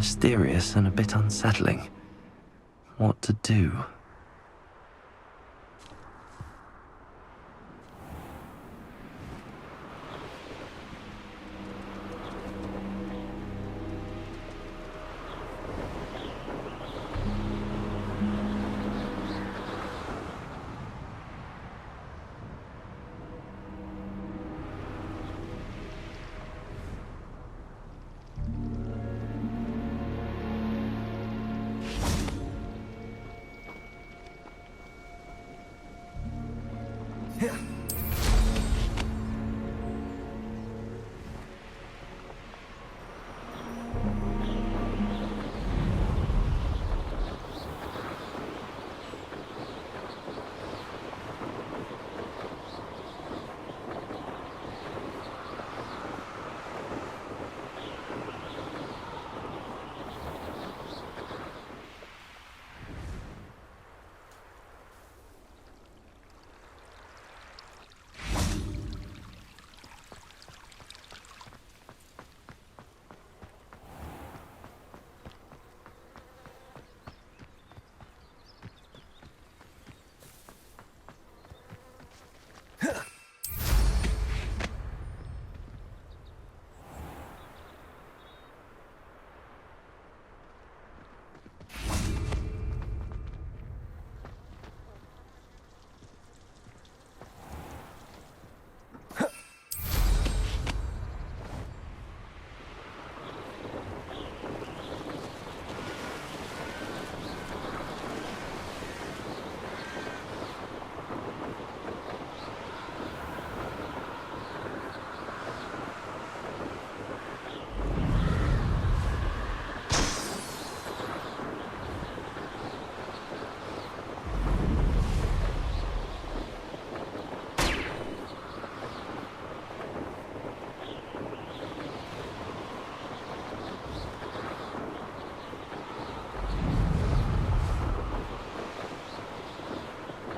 Mysterious and a bit unsettling. What to do?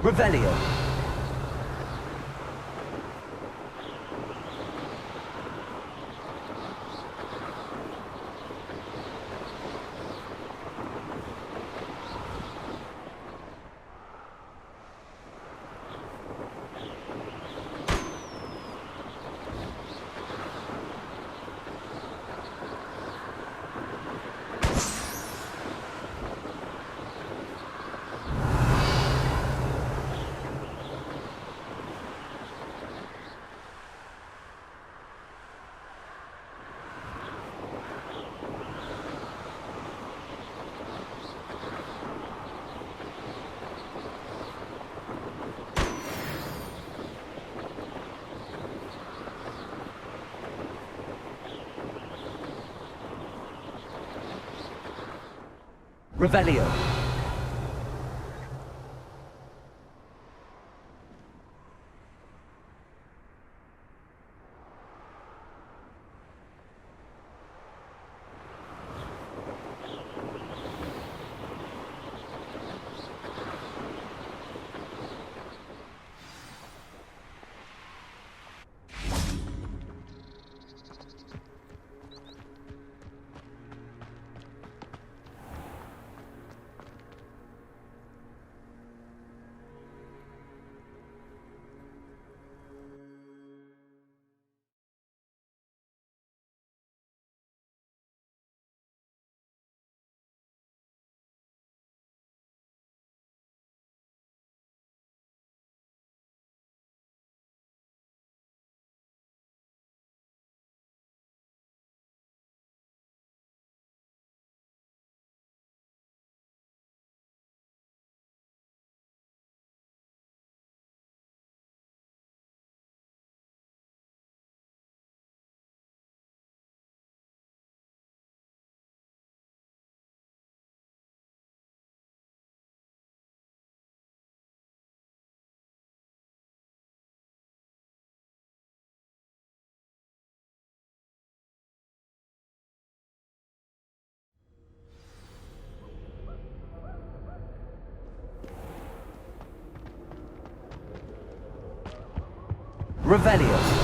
Revelio. Revelio. Revelio.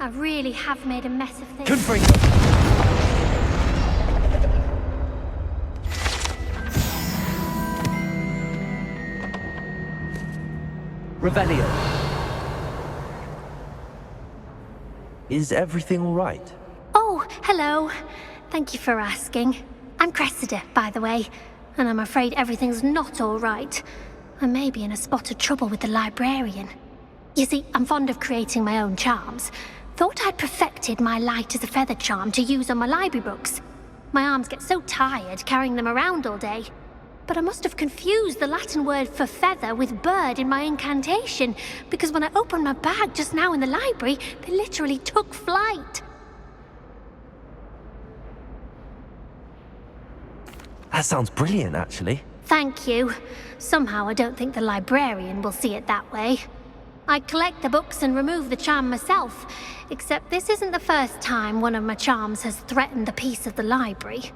I really have made a mess of things. Confringo! Revelio. Is everything all right? Oh, hello. Thank you for asking. I'm Cressida, by the way, and I'm afraid everything's not all right. I may be in a spot of trouble with the librarian. You see, I'm fond of creating my own charms. Thought I'd perfected my light as a feather charm to use on my library books. My arms get so tired carrying them around all day. But I must have confused the Latin word for feather with bird in my incantation, because when I opened my bag just now in the library, they literally took flight. That sounds brilliant, actually. Thank you. Somehow I don't think the librarian will see it that way. I collect the books and remove the charm myself, except this isn't the first time one of my charms has threatened the peace of the library.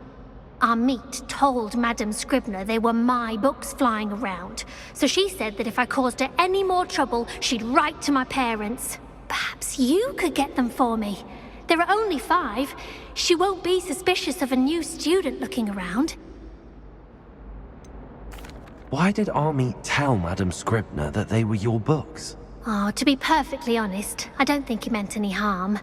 Our meet told Madame Scribner they were my books flying around, so she said that if I caused her any more trouble, she'd write to my parents. Perhaps you could get them for me. There are only 5. She won't be suspicious of a new student looking around. Why did Army tell Madame Scribner that they were your books? Oh, to be perfectly honest, I don't think he meant any harm.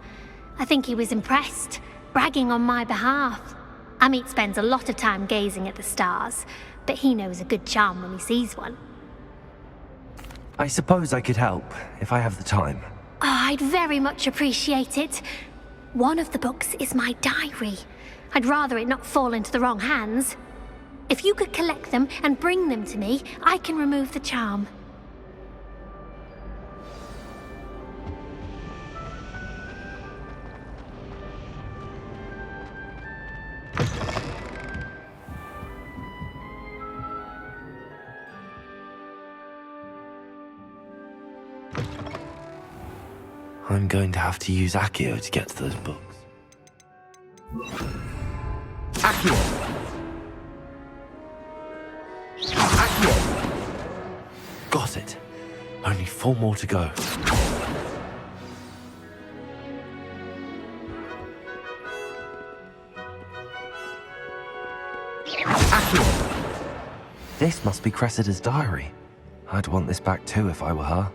I think he was impressed, bragging on my behalf. Amit spends a lot of time gazing at the stars, but he knows a good charm when he sees one. I suppose I could help, if I have the time. Oh, I'd very much appreciate it. One of the books is my diary. I'd rather it not fall into the wrong hands. If you could collect them and bring them to me, I can remove the charm. I'm going to have to use Accio to get to those books. Accio! Accio! Got it. Only 4 more to go. Accio! This must be Cressida's diary. I'd want this back too if I were her.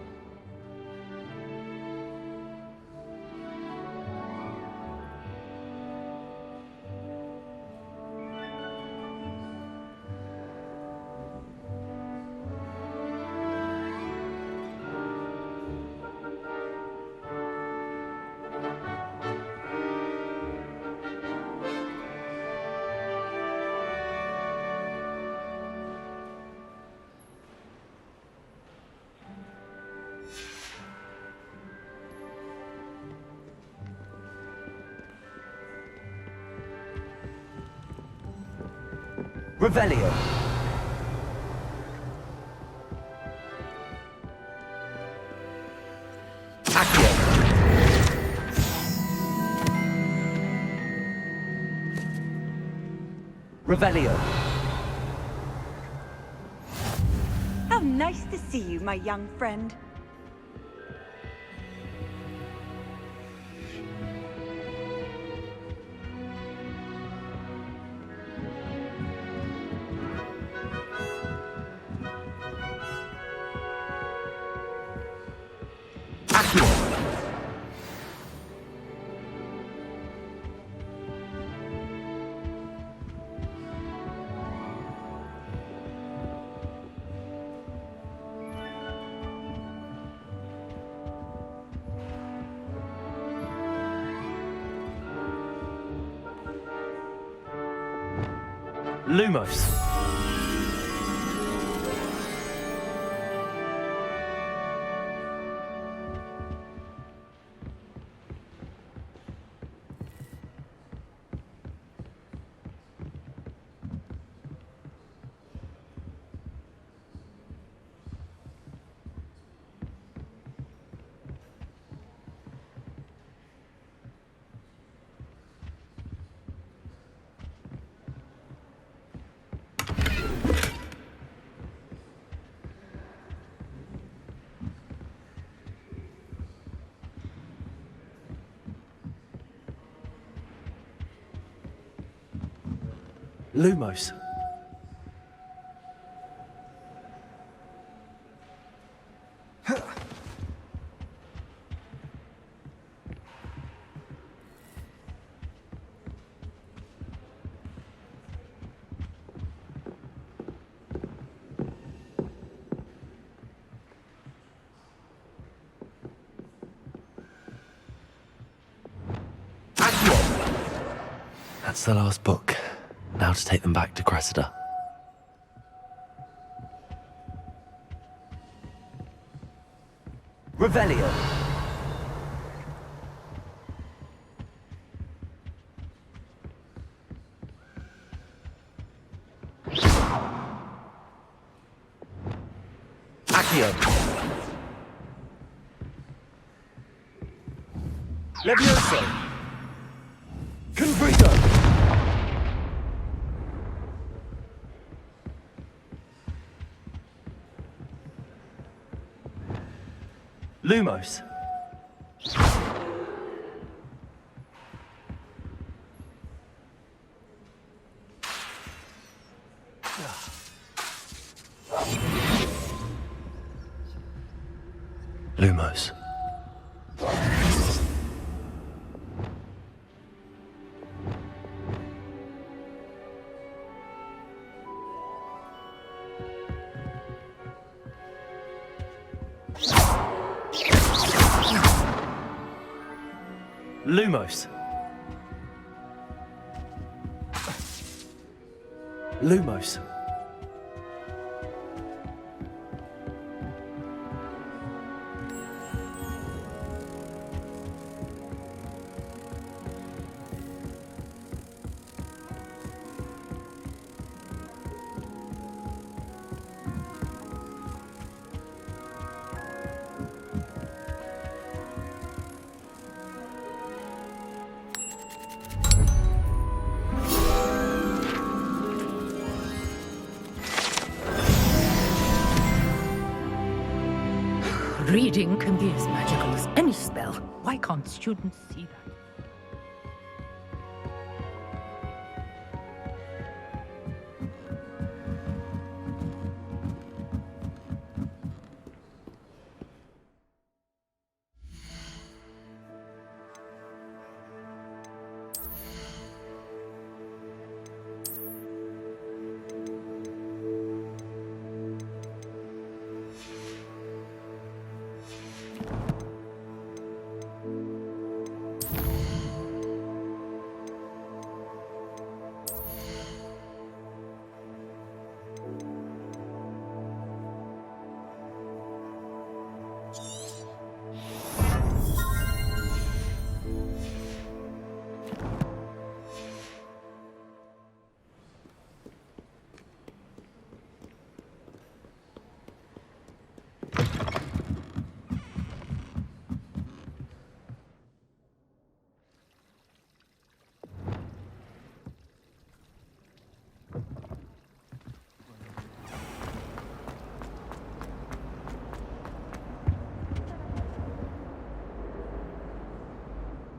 Revelio. Accio. Revelio. How nice to see you, my young friend. Lumos. Lumos. That's the last book. Now to take them back to Cressida. Revelio. Accio. Levioso! Confrito! Lumos. Lumos. Lumos. Lumos. Reading can be as magical as any spell. Why can't students see that?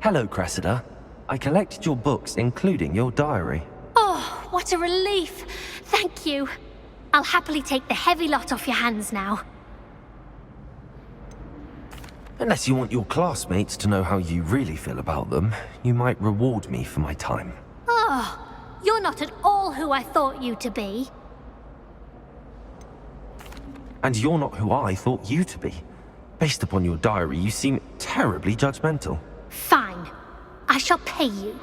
Hello, Cressida. I collected your books, including your diary. Oh, what a relief. Thank you. I'll happily take the heavy lot off your hands now. Unless you want your classmates to know how you really feel about them, you might reward me for my time. Oh, you're not at all who I thought you to be. And you're not who I thought you to be. Based upon your diary, you seem terribly judgmental. Fine. I shall pay you.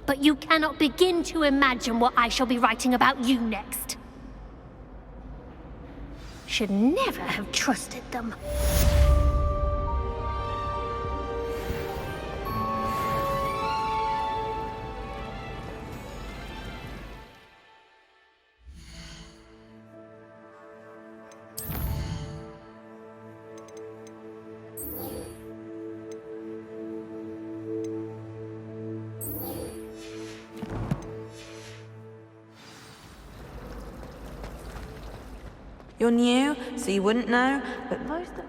But you cannot begin to imagine what I shall be writing about you next. Should never have trusted them. You're new, so you wouldn't know, but most of it...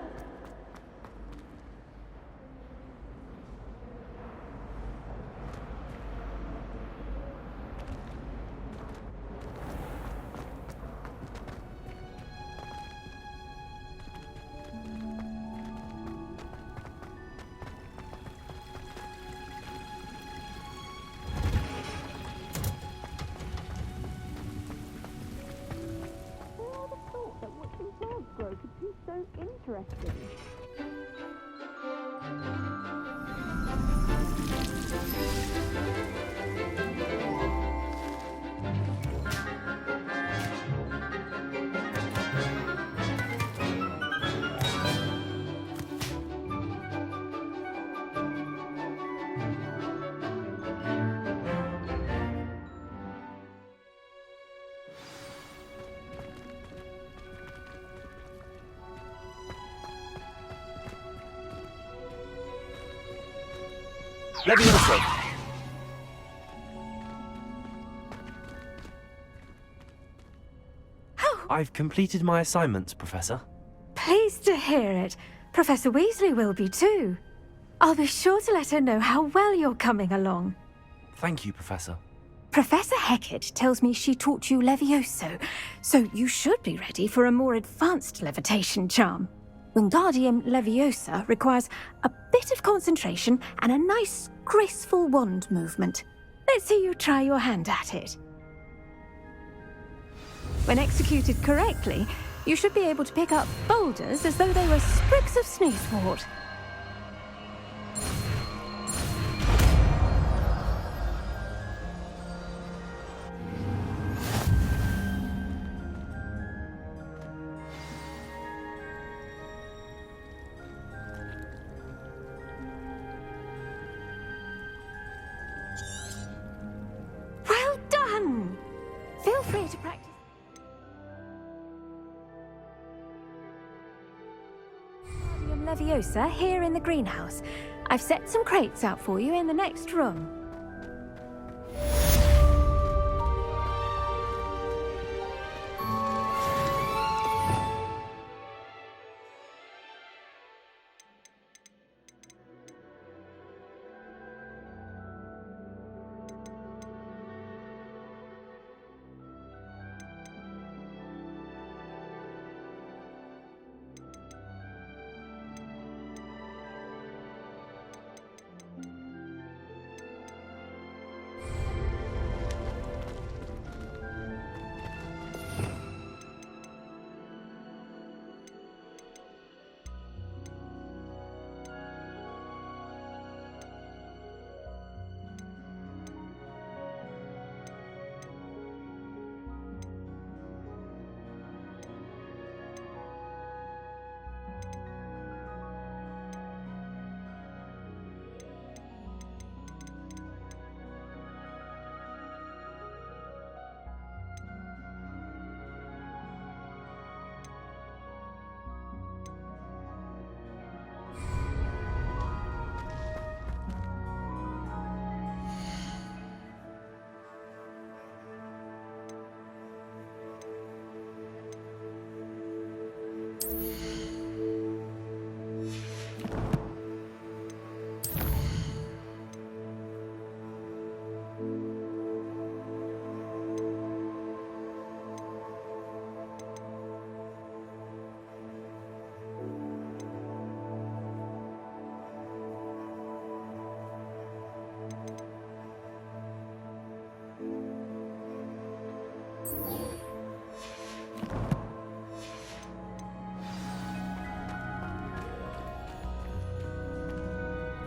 Levioso! I've completed my assignments, Professor. Pleased to hear it. Professor Weasley will be too. I'll be sure to let her know how well you're coming along. Thank you, Professor. Professor Hecat tells me she taught you Levioso, so you should be ready for a more advanced levitation charm. Wingardium Leviosa requires a bit of concentration and a nice, graceful wand movement. Let's see you try your hand at it. When executed correctly, you should be able to pick up boulders as though they were sprigs of snoozewort. Well done! Feel free to practice. Leviosa here in the greenhouse. I've set some crates out for you in the next room.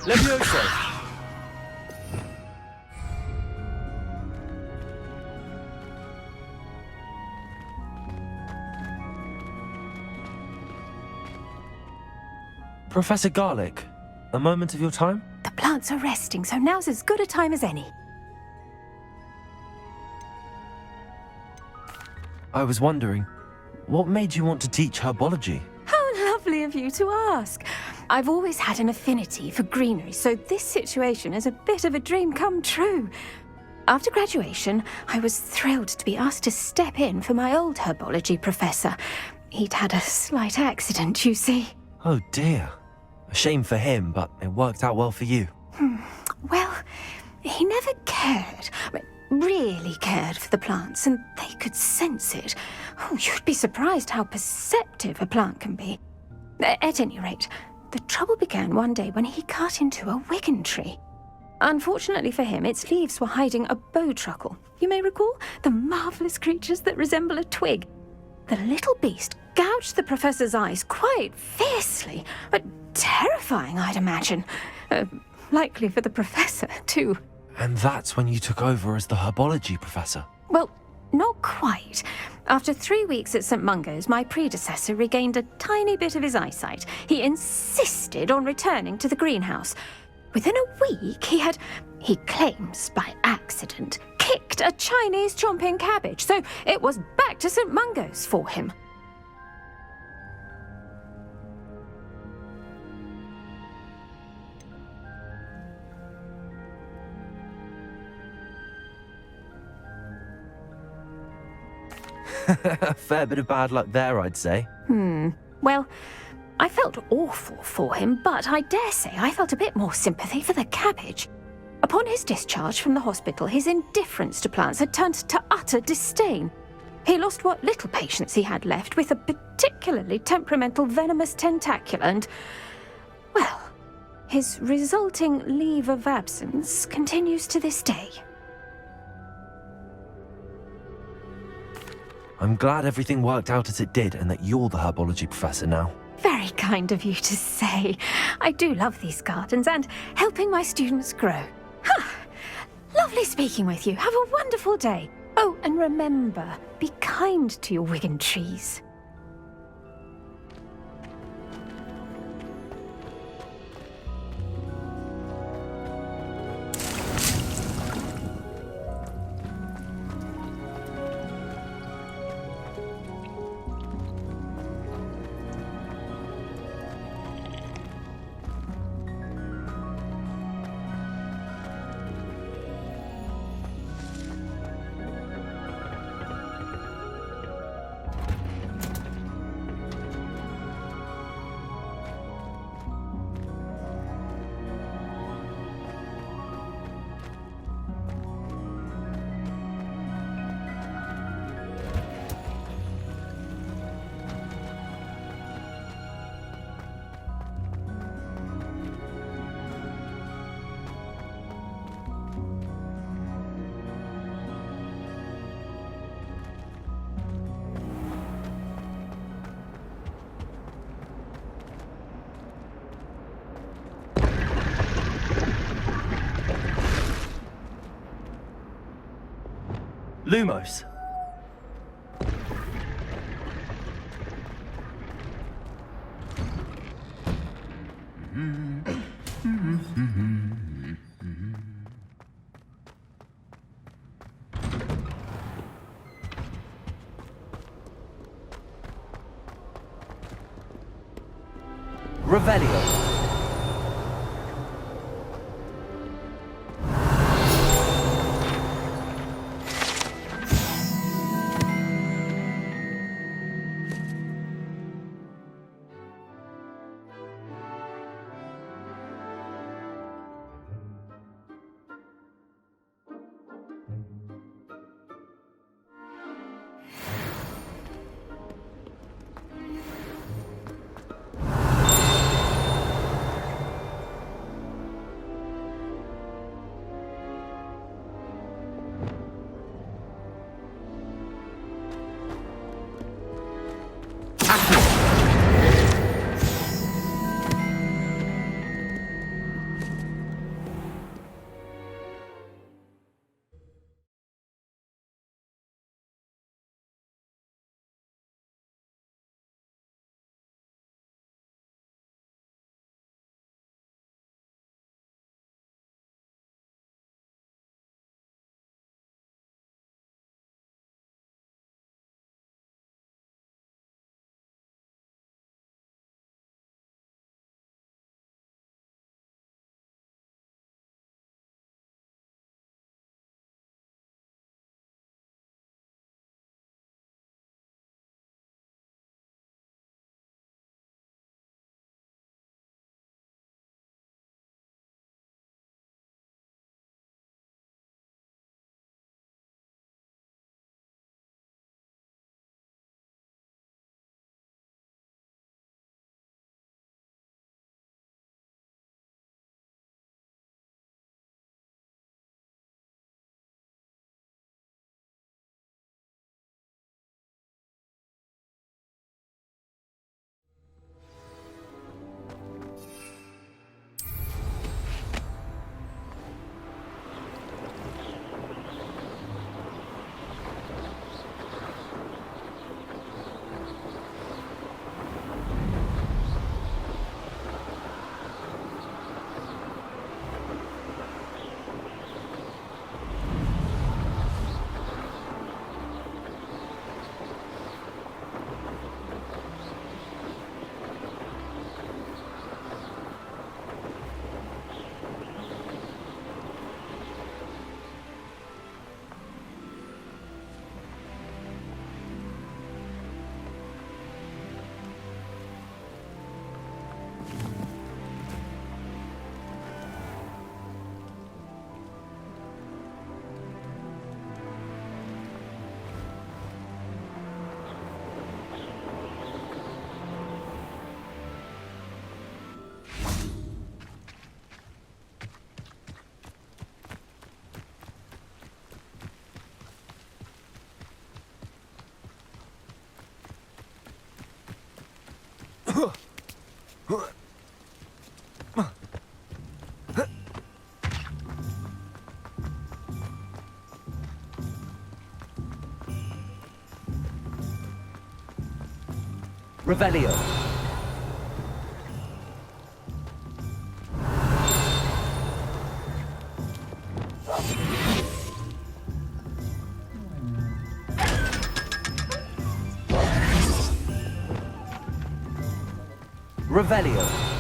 Levioso! Professor Garlick, a moment of your time? The plants are resting, so now's as good a time as any. I was wondering, what made you want to teach herbology? How lovely of you to ask. I've always had an affinity for greenery, so this situation is a bit of a dream come true. After graduation, I was thrilled to be asked to step in for my old herbology professor. He'd had a slight accident, you see. Oh dear. A shame for him, but it worked out well for you. Well, he never cared, really cared for the plants, and they could sense it. Oh, you'd be surprised how perceptive a plant can be. At any rate, the trouble began one day when he cut into a Wigan tree. Unfortunately for him, its leaves were hiding a bowtruckle. You may recall the marvellous creatures that resemble a twig. The little beast gouged the professor's eyes quite fiercely. Terrifying, I'd imagine. Likely for the professor, too. And that's when you took over as the herbology professor? Well, not quite. After 3 weeks at St. Mungo's, my predecessor regained a tiny bit of his eyesight. He insisted on returning to the greenhouse. Within a week, he claims by accident, kicked a Chinese chomping cabbage, so it was back to St. Mungo's for him. A fair bit of bad luck there, I'd say. Well, I felt awful for him, but I dare say I felt a bit more sympathy for the cabbage. Upon his discharge from the hospital, his indifference to plants had turned to utter disdain. He lost what little patience he had left with a particularly temperamental venomous tentacula and, well, his resulting leave of absence continues to this day. I'm glad everything worked out as it did and that you're the herbology professor now. Very kind of you to say. I do love these gardens and helping my students grow. Lovely speaking with you. Have a wonderful day. Oh, and remember, be kind to your Wigan trees. Lumos. Revelio. Revelio. Revelio.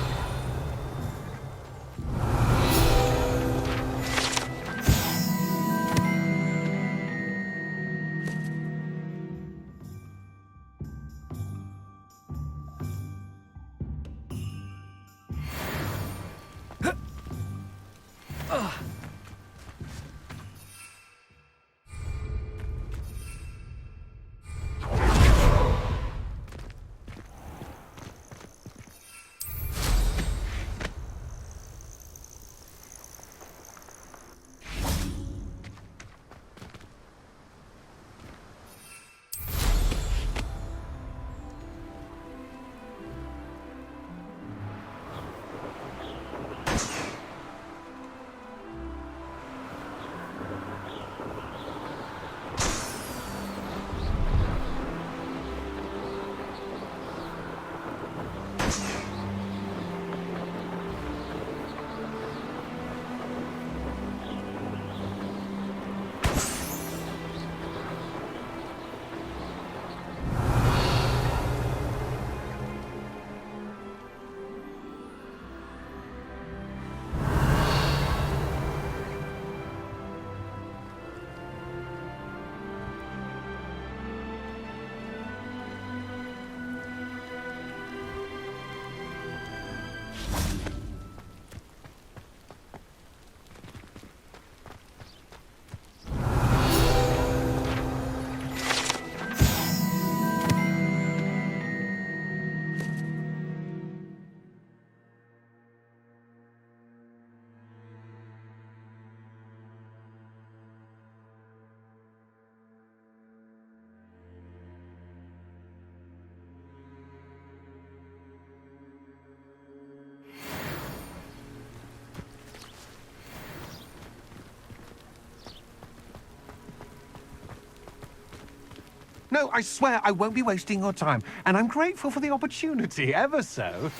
No, I swear I won't be wasting your time, and I'm grateful for the opportunity, ever so.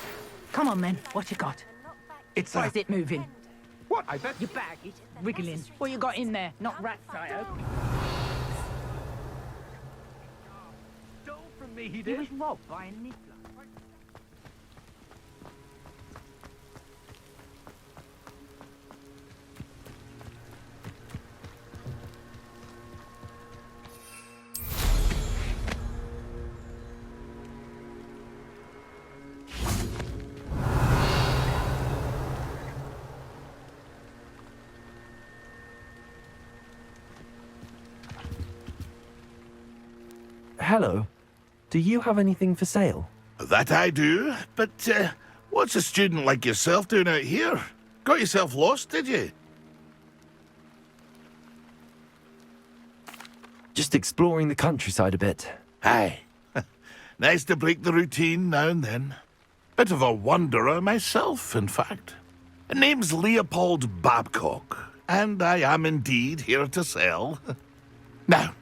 Come on, then. What you got? It's Why is it moving? What, I bet... Your bag is wriggling. What you got in there? Not rats, I hope. Stole from me, he He did. was robbed by a nibbler. Hello. Do you have anything for sale? That I do, but what's a student like yourself doing out here? Got yourself lost, did you? Just exploring the countryside a bit. Aye. Nice to break the routine now and then. Bit of a wanderer myself, in fact. Name's Leopold Babcock, and I am indeed here to sell. Now,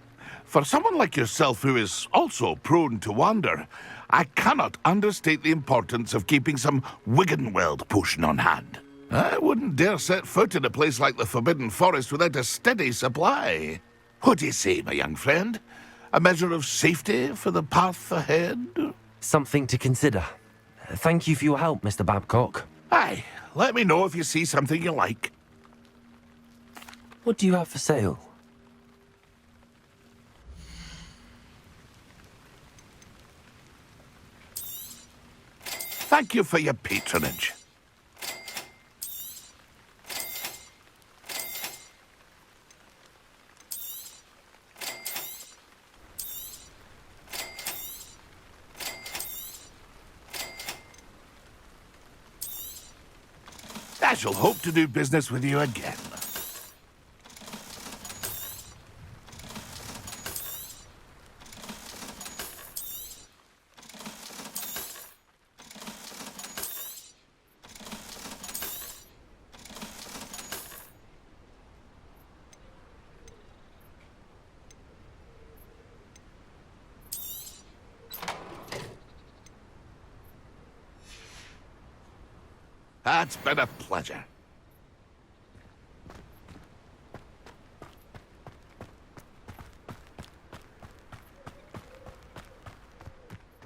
for someone like yourself who is also prone to wander, I cannot understate the importance of keeping some Wiggenweld potion on hand. I wouldn't dare set foot in a place like the Forbidden Forest without a steady supply. What do you say, my young friend? A measure of safety for the path ahead? Something to consider. Thank you for your help, Mr. Babcock. Aye, let me know if you see something you like. What do you have for sale? Thank you for your patronage. I shall hope to do business with you again. It's been a pleasure.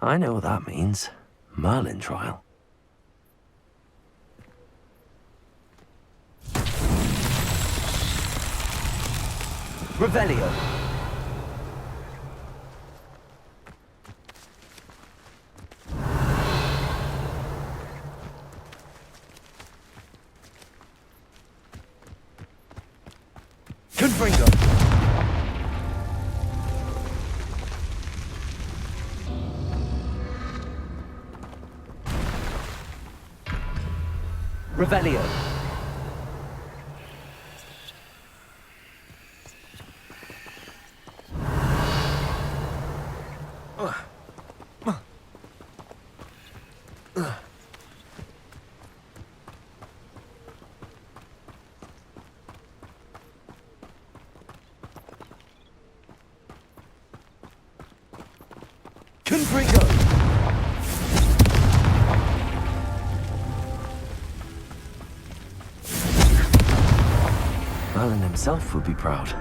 I know what that means. Merlin trial. Revelio. Confringo. Revelio. Confringo. Merlin himself would be proud.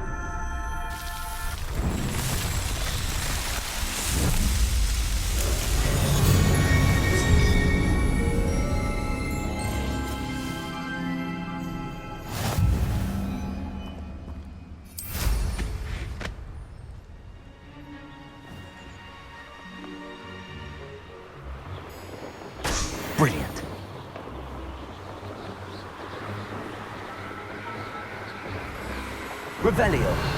Brilliant. Revelio.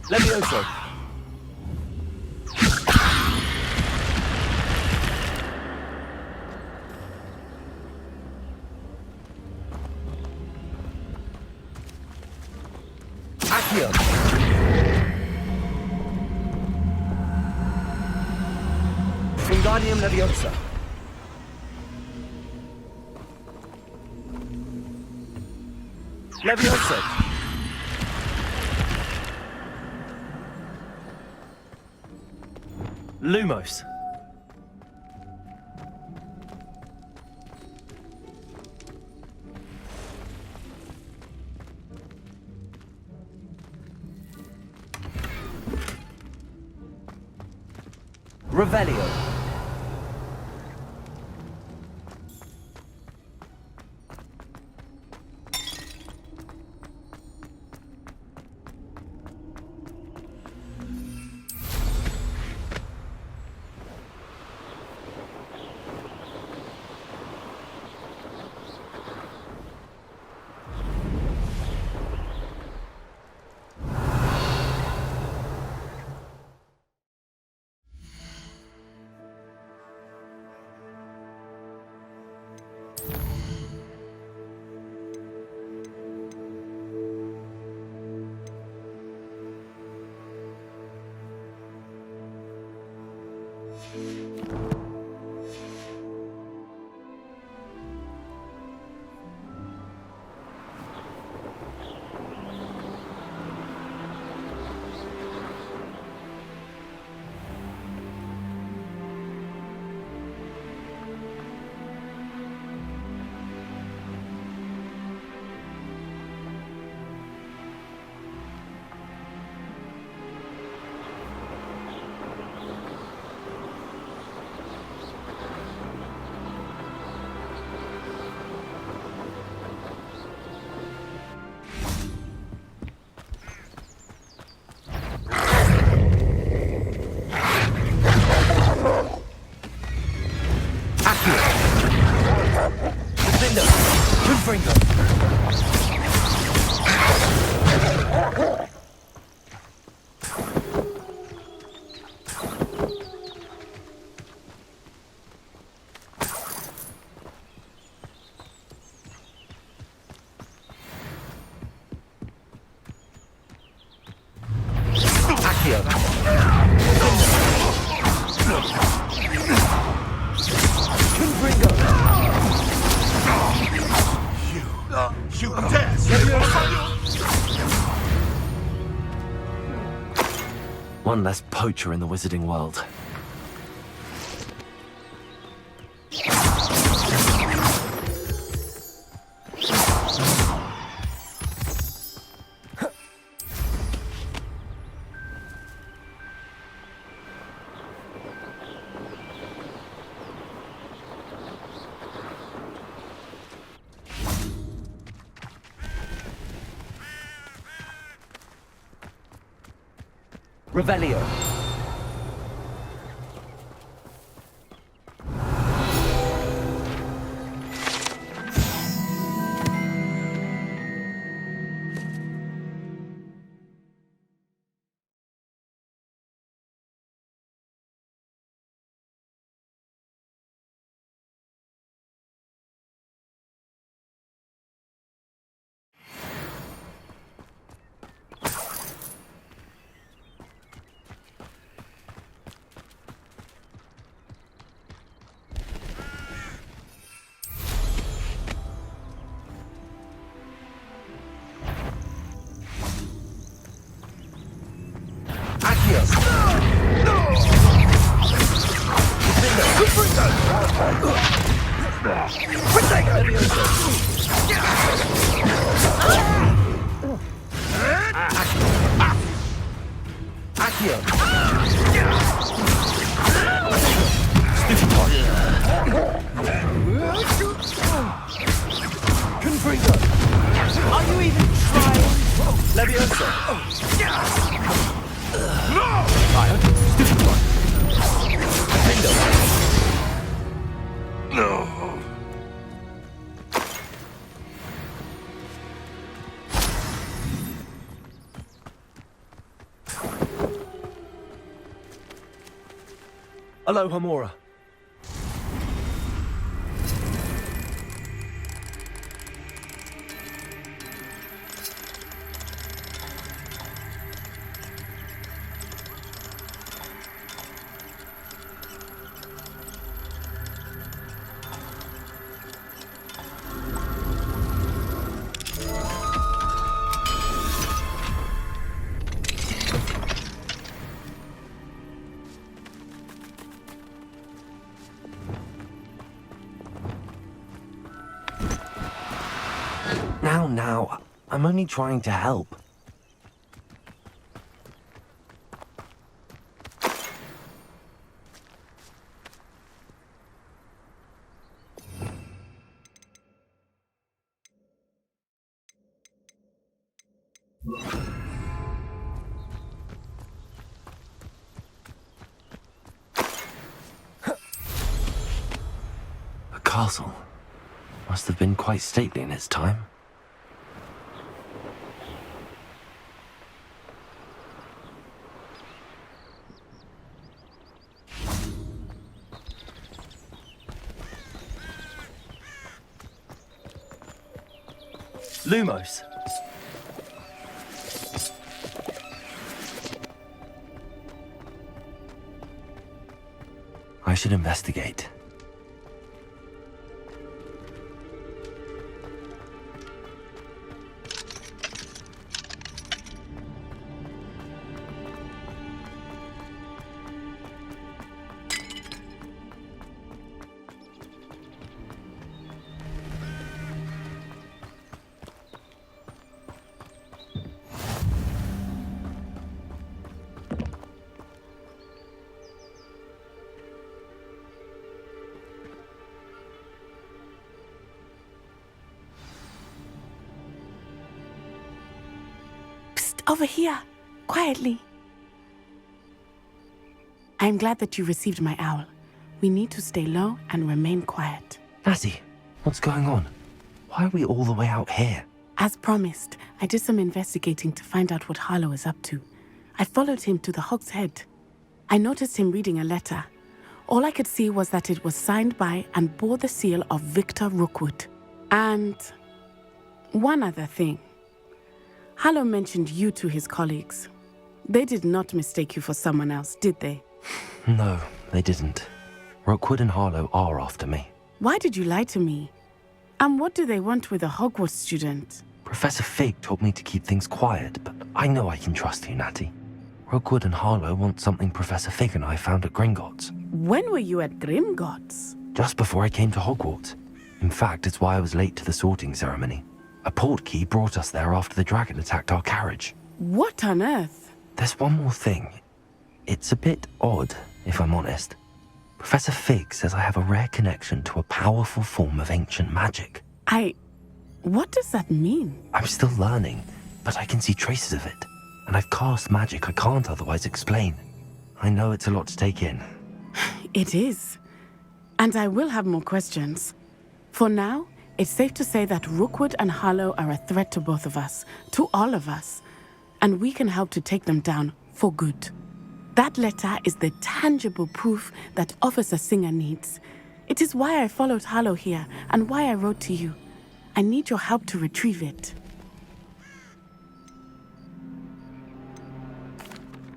Levioso. Accio. Wingardium Leviosa. Leviosa. Lumos. Revelio. One less poacher in the wizarding world. Revelio. Are you even trying? Leviosa. Fire. Stupid one. No. Aloha, Mora. Now, I'm only trying to help. A castle. Must have been quite stately in its time. Lumos. I should investigate. Over here, quietly. I am glad that you received my owl. We need to stay low and remain quiet. Natty, what's going on? Why are we all the way out here? As promised, I did some investigating to find out what Harlow is up to. I followed him to the Hog's Head. I noticed him reading a letter. All I could see was that it was signed by and bore the seal of Victor Rookwood. And one other thing. Harlow mentioned you to his colleagues. They did not mistake you for someone else, did they? No, they didn't. Rookwood and Harlow are after me. Why did you lie to me? And what do they want with a Hogwarts student? Professor Fig told me to keep things quiet, but I know I can trust you, Natty. Rookwood and Harlow want something Professor Fig and I found at Gringotts. When were you at Gringotts? Just before I came to Hogwarts. In fact, it's why I was late to the sorting ceremony. A portkey brought us there after the dragon attacked our carriage. What on earth? There's one more thing. It's a bit odd, if I'm honest. Professor Fig says I have a rare connection to a powerful form of ancient magic. What does that mean? I'm still learning, but I can see traces of it. And I've cast magic I can't otherwise explain. I know it's a lot to take in. It is. And I will have more questions. For now, it's safe to say that Rookwood and Harlow are a threat to both of us, to all of us. And we can help to take them down for good. That letter is the tangible proof that Officer Singer needs. It is why I followed Harlow here and why I wrote to you. I need your help to retrieve it.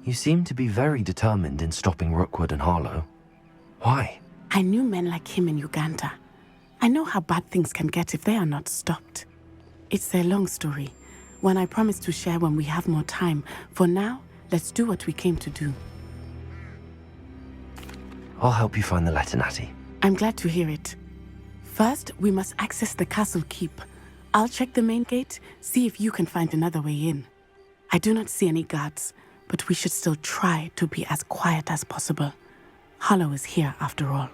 You seem to be very determined in stopping Rookwood and Harlow. Why? I knew men like him in Uganda. I know how bad things can get if they are not stopped. It's a long story, one I promise to share when we have more time. For now, let's do what we came to do. I'll help you find the letter, Natty. I'm glad to hear it. First, we must access the castle keep. I'll check the main gate, see if you can find another way in. I do not see any guards, but we should still try to be as quiet as possible. Harlow is here after all.